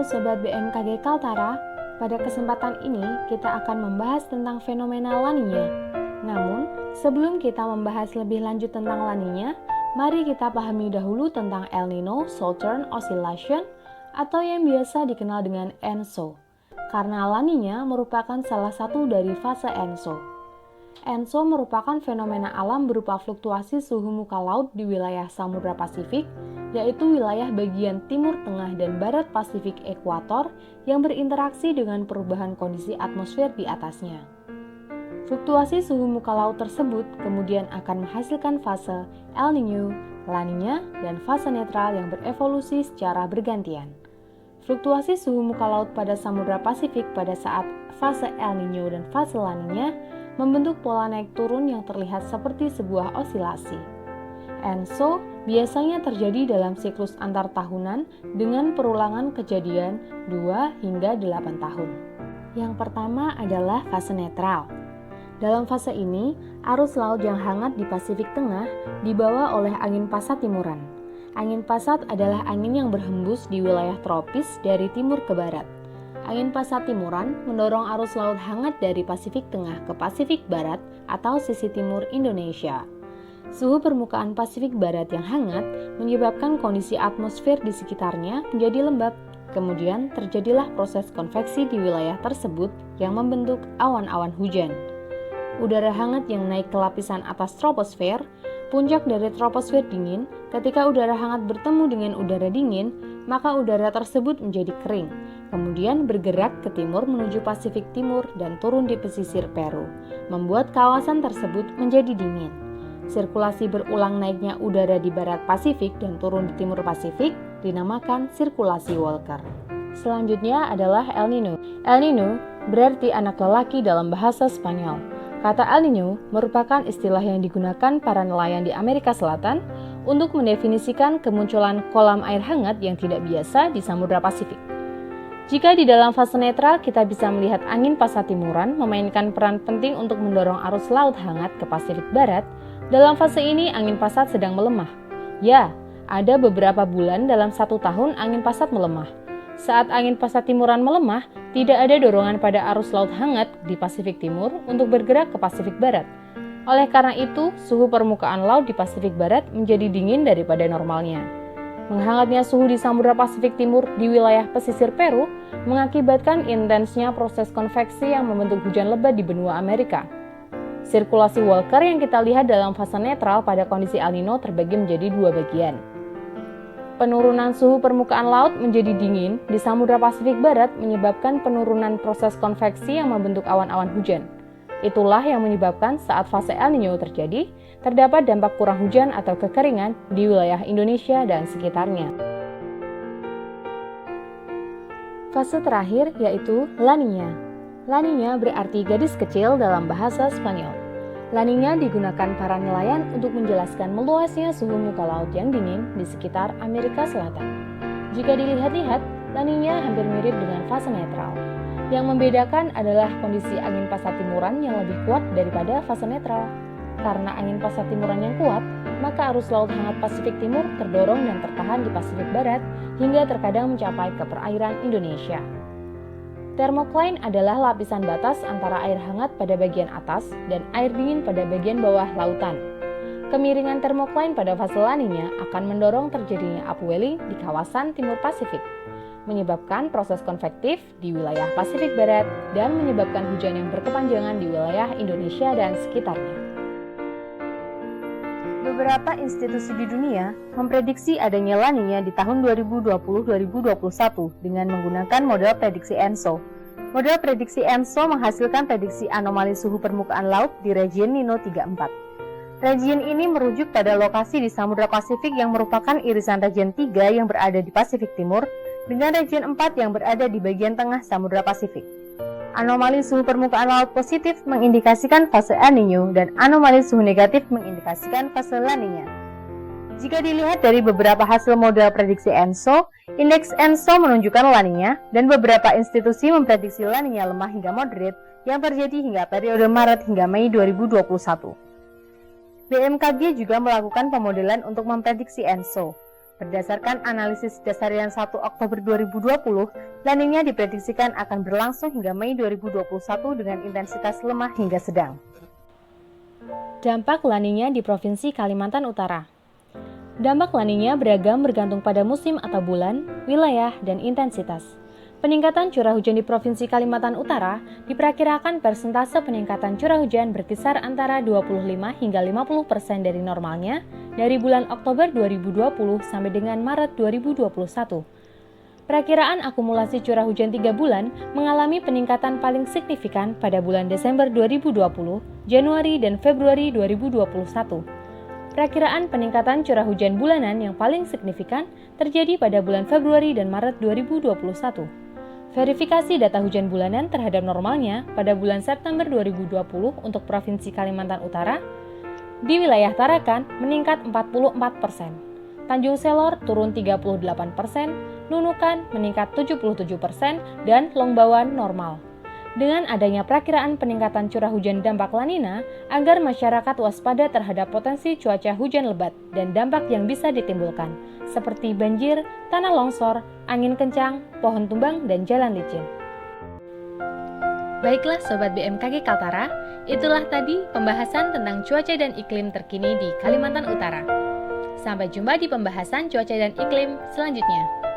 Halo Sobat BMKG Kaltara, pada kesempatan ini kita akan membahas tentang fenomena La Niña. Namun, sebelum kita membahas lebih lanjut tentang La Niña, mari kita pahami dahulu tentang El Nino Southern Oscillation atau yang biasa dikenal dengan ENSO. Karena La Niña merupakan salah satu dari fase ENSO. ENSO merupakan fenomena alam berupa fluktuasi suhu muka laut di wilayah Samudra Pasifik, yaitu wilayah bagian timur tengah dan barat Pasifik ekuator yang berinteraksi dengan perubahan kondisi atmosfer di atasnya. Fluktuasi suhu muka laut tersebut kemudian akan menghasilkan fase El Niño, La Niña, dan fase netral yang berevolusi secara bergantian. Fluktuasi suhu muka laut pada Samudra Pasifik pada saat fase El Niño dan fase La Niña membentuk pola naik turun yang terlihat seperti sebuah osilasi. ENSO biasanya terjadi dalam siklus antar tahunan dengan perulangan kejadian 2 hingga 8 tahun. Yang pertama adalah fase netral. Dalam fase ini, arus laut yang hangat di Pasifik Tengah dibawa oleh angin pasat timuran. Angin pasat adalah angin yang berhembus di wilayah tropis dari timur ke barat. Angin pasat timuran mendorong arus laut hangat dari Pasifik Tengah ke Pasifik Barat atau sisi timur Indonesia. Suhu permukaan Pasifik Barat yang hangat menyebabkan kondisi atmosfer di sekitarnya menjadi lembab. Kemudian terjadilah proses konveksi di wilayah tersebut yang membentuk awan-awan hujan. Udara hangat yang naik ke lapisan atas troposfer, puncak dari troposfer dingin. Ketika udara hangat bertemu dengan udara dingin, maka udara tersebut menjadi kering, kemudian bergerak ke timur menuju Pasifik Timur dan turun di pesisir Peru, membuat kawasan tersebut menjadi dingin. Sirkulasi berulang naiknya udara di barat Pasifik dan turun di timur Pasifik dinamakan sirkulasi Walker. Selanjutnya adalah El Nino. El Nino berarti anak lelaki dalam bahasa Spanyol. Kata El Nino merupakan istilah yang digunakan para nelayan di Amerika Selatan untuk mendefinisikan kemunculan kolam air hangat yang tidak biasa di Samudra Pasifik. Jika di dalam fase netral kita bisa melihat angin pasat timuran memainkan peran penting untuk mendorong arus laut hangat ke Pasifik Barat, dalam fase ini angin pasat sedang melemah. Ya, ada beberapa bulan dalam 1 tahun angin pasat melemah. Saat angin pasat timuran melemah, tidak ada dorongan pada arus laut hangat di Pasifik Timur untuk bergerak ke Pasifik Barat. Oleh karena itu, suhu permukaan laut di Pasifik Barat menjadi dingin daripada normalnya. Menghangatnya suhu di Samudra Pasifik Timur di wilayah pesisir Peru mengakibatkan intensnya proses konveksi yang membentuk hujan lebat di benua Amerika. Sirkulasi Walker yang kita lihat dalam fase netral pada kondisi El Nino terbagi menjadi 2 bagian. Penurunan suhu permukaan laut menjadi dingin di Samudra Pasifik Barat menyebabkan penurunan proses konveksi yang membentuk awan-awan hujan. Itulah yang menyebabkan saat fase El Niño terjadi, terdapat dampak kurang hujan atau kekeringan di wilayah Indonesia dan sekitarnya. Fase terakhir yaitu La Niña. La Niña berarti gadis kecil dalam bahasa Spanyol. La Niña digunakan para nelayan untuk menjelaskan meluasnya suhu muka laut yang dingin di sekitar Amerika Selatan. Jika dilihat-lihat, La Niña hampir mirip dengan fase netral. Yang membedakan adalah kondisi angin pasat timuran yang lebih kuat daripada fase netral. Karena angin pasat timuran yang kuat, maka arus laut hangat Pasifik Timur terdorong dan tertahan di Pasifik Barat hingga terkadang mencapai ke perairan Indonesia. Thermocline adalah lapisan batas antara air hangat pada bagian atas dan air dingin pada bagian bawah lautan. Kemiringan thermocline pada fase La Niña akan mendorong terjadinya upwelling di kawasan timur Pasifik, menyebabkan proses konvektif di wilayah Pasifik Barat dan menyebabkan hujan yang berkepanjangan di wilayah Indonesia dan sekitarnya. Beberapa institusi di dunia memprediksi adanya La Niña di tahun 2020-2021 dengan menggunakan model prediksi ENSO. Model prediksi ENSO menghasilkan prediksi anomali suhu permukaan laut di region Nino 34. Region ini merujuk pada lokasi di Samudra Pasifik yang merupakan irisan region 3 yang berada di Pasifik Timur dengan region 4 yang berada di bagian tengah Samudra Pasifik. Anomali suhu permukaan laut positif mengindikasikan fase El Niño dan anomali suhu negatif mengindikasikan fase La Niña. Jika dilihat dari beberapa hasil model prediksi ENSO, indeks ENSO menunjukkan La Niña dan beberapa institusi memprediksi La Niña lemah hingga moderate yang terjadi hingga periode Maret hingga Mei 2021. BMKG juga melakukan pemodelan untuk memprediksi ENSO. Berdasarkan analisis dasarian 1 Oktober 2020, La Niña diprediksikan akan berlangsung hingga Mei 2021 dengan intensitas lemah hingga sedang. Dampak La Niña di Provinsi Kalimantan Utara. Dampak La Niña beragam bergantung pada musim atau bulan, wilayah, dan intensitas. Peningkatan curah hujan di Provinsi Kalimantan Utara diperkirakan persentase peningkatan curah hujan berkisar antara 25 hingga 50% dari normalnya dari bulan Oktober 2020 sampai dengan Maret 2021. Perakiraan akumulasi curah hujan 3 bulan mengalami peningkatan paling signifikan pada bulan Desember 2020, Januari, dan Februari 2021. Perakiraan peningkatan curah hujan bulanan yang paling signifikan terjadi pada bulan Februari dan Maret 2021. Verifikasi data hujan bulanan terhadap normalnya pada bulan September 2020 untuk Provinsi Kalimantan Utara, di wilayah Tarakan meningkat 44%, Tanjung Selor turun 38%, Nunukan meningkat 77%, dan Longbawan normal. Dengan adanya perakiraan peningkatan curah hujan dampak La Niña, agar masyarakat waspada terhadap potensi cuaca hujan lebat dan dampak yang bisa ditimbulkan, seperti banjir, tanah longsor, angin kencang, pohon tumbang, dan jalan licin. Baiklah Sobat BMKG Kaltara, itulah tadi pembahasan tentang cuaca dan iklim terkini di Kalimantan Utara. Sampai jumpa di pembahasan cuaca dan iklim selanjutnya.